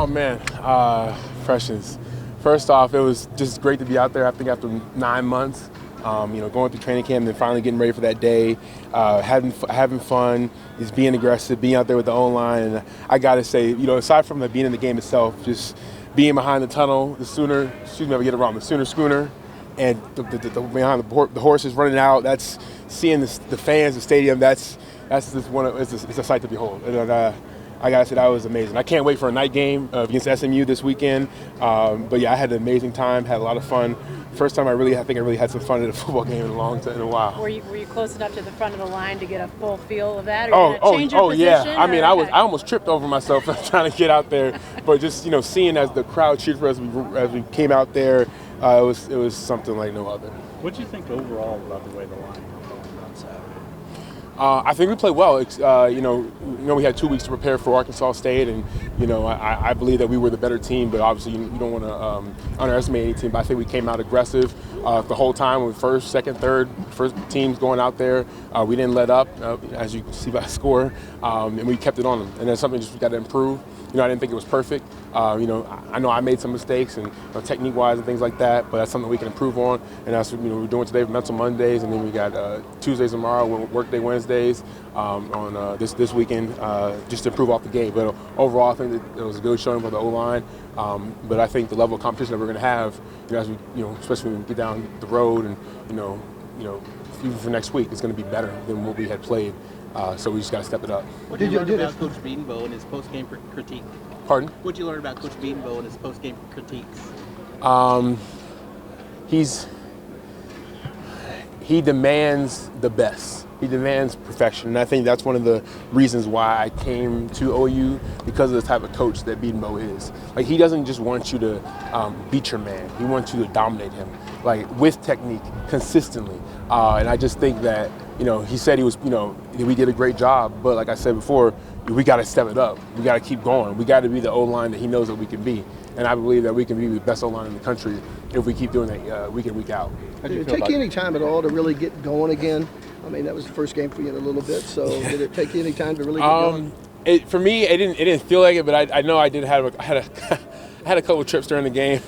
Oh man, freshness. First off, it was just great to be out there. I think after 9 months, going through training camp and then finally getting ready for that day, having fun, just being aggressive, being out there with the O-line. And I gotta say, aside from being in the game itself, just being behind the tunnel, the Sooner schooner, and behind the horses running out. That's seeing the fans, the stadium. That's just it's a sight to behold. And, I gotta say that was amazing. I can't wait for a night game against SMU this weekend. But yeah, I had an amazing time, had a lot of fun. First time I think I really had some fun at a football game in a while. Were you close enough to the front of the line to get a full feel of that? Or change your position, yeah. I mean, I almost tripped over myself trying to get out there. But just seeing as the crowd cheered for us as we came out there, it was something like no other. What do you think overall about the way the line performed on Saturday? I think we played well. We had 2 weeks to prepare for Arkansas State, and I believe that we were the better team. But obviously, you don't want to underestimate any team. But I think we came out aggressive the whole time with first, second, third, first teams going out there. We didn't let up, as you can see by the score, and we kept it on them. And that's something we got to improve. I didn't think it was perfect. I know I made some mistakes and technique-wise and things like that, but that's something we can improve on. And that's what we're doing today with Mental Mondays, and then we got Tuesdays tomorrow, Workday Wednesdays on this weekend, just to improve off the game. But overall, I think that it was a good showing for the O-line. But I think the level of competition that we're going to have, as we, especially when we get down the road, and even for next week, it's going to be better than what we had played. So we just got to step it up. What did you learn about Coach Bedenbaugh and his post-game critique? Pardon? What did you learn about Coach Bedenbaugh and his post-game critiques? He demands the best. He demands perfection, and I think that's one of the reasons why I came to OU, because of the type of coach that Bedenbaugh is. Like, he doesn't just want you to beat your man. He wants you to dominate him, with technique, consistently. And I just think that, he said we did a great job, but like I said before, we got to step it up. We got to keep going. We got to be the O-line that he knows that we can be. And I believe that we can be the best O-line in the country if we keep doing that week in, week out. Did it take you any time at all to really get going again? I mean, that was the first game for you in a little bit, so did it take you any time to really get going? For me, it didn't feel like it, but I know I did have I had a couple of trips during the game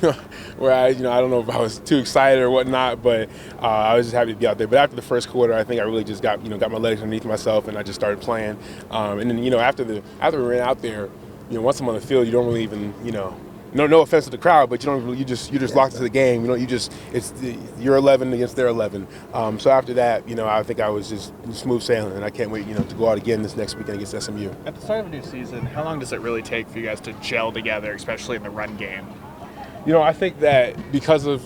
where I don't know if I was too excited or whatnot, but I was just happy to be out there. But after the first quarter, I think I really just got my legs underneath myself, and I just started playing. And then after we ran out there, once I'm on the field, you don't really even no offense to the crowd, but you're just locked into the game. You're 11 against their 11. So after that, I think I was just smooth sailing, and I can't wait to go out again this next weekend against SMU. At the start of a new season, how long does it really take for you guys to gel together, especially in the run game? I think that because of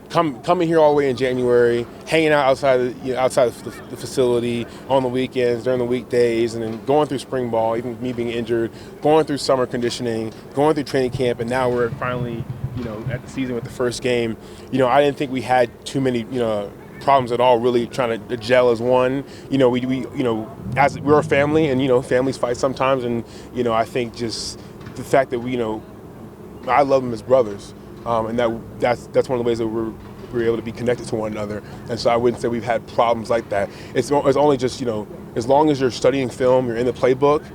coming here all the way in January, hanging out outside of the facility on the weekends, during the weekdays, and then going through spring ball, even me being injured, going through summer conditioning, going through training camp, and now we're finally, at the season with the first game. I didn't think we had too many, problems at all, really trying to gel as one. As we're a family, and families fight sometimes, and I think just the fact that I love them as brothers. And that's one of the ways that we're able to be connected to one another. And so I wouldn't say we've had problems like that. It's only just, as long as you're studying film, you're in the playbook,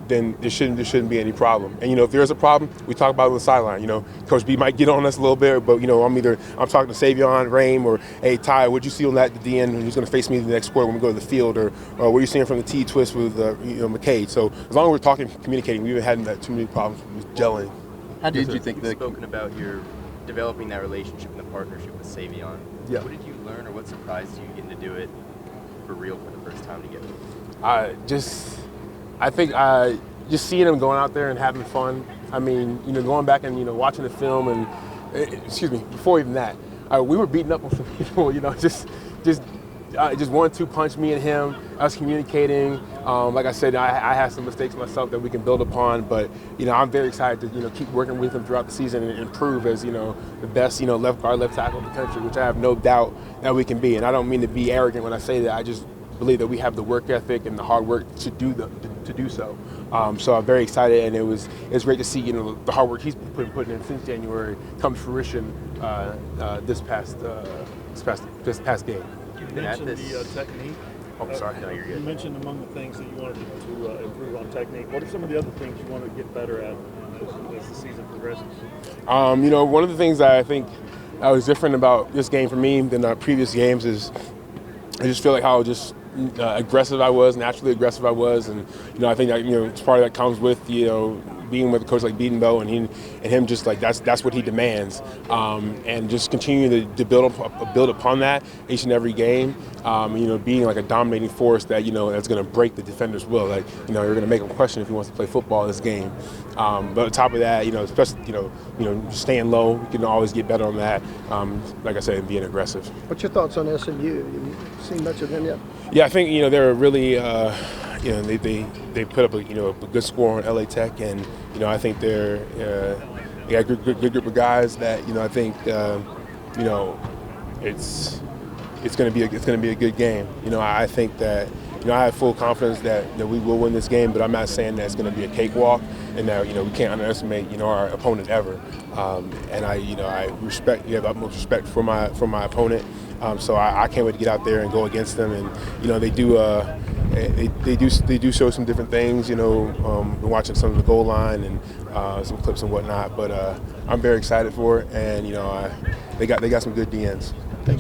then there shouldn't be any problem. And if there is a problem, we talk about it on the sideline. Coach B might get on us a little bit, but I'm talking to Savion, Rame, or hey Ty, what'd you see on that at the end? Who's going to face me in the next quarter when we go to the field, or what you're seeing from the T twist with McCade. So as long as we're talking, communicating, we haven't had too many problems with gelling. How did you think spoken about your developing that relationship and the partnership with Savion? Yeah. What did you learn, or what surprised you getting to do it for real for the first time together? I think just seeing him going out there and having fun. I mean, going back and watching the film, and before even that, we were beating up on some people. Just 1-2 punch me and him. Us communicating. Like I said, I had some mistakes myself that we can build upon, but I'm very excited to keep working with him throughout the season and improve as the best left guard, left tackle in the country, which I have no doubt that we can be. And I don't mean to be arrogant when I say that. I just believe that we have the work ethic and the hard work to do so. So I'm very excited, and it's great to see the hard work he's been putting in since January come to fruition this past game. You mentioned the technique. Oh, sorry. No, you're good. You mentioned among the things that you wanted to improve on technique. What are some of the other things you want to get better at as the season progresses? One of the things that I think was different about this game for me than previous games is I just feel like how just aggressive I was, naturally aggressive I was, and I think that it's part of that comes with being with a coach like Beatonbow and him just like that's what he demands, and just continue to build upon that each and every game. Being like a dominating force that that's going to break the defender's will. Like you're going to make him question if he wants to play football this game. But on top of that, especially just staying low, you can always get better on that. Like I said, and being aggressive. What's your thoughts on SMU? Have you seen much of them yet? Yeah, I think they're really they put up a good score on LA Tech, and I think they got a good group of guys that I think it's going to be a good game. I think that I have full confidence that we will win this game, but I'm not saying that it's going to be a cakewalk and that we can't underestimate our opponent ever. And I respect, have utmost respect for my opponent. So I can't wait to get out there and go against them. And they do show some different things. Been watching some of the goal line and some clips and whatnot. But I'm very excited for it, and they got some good DNs.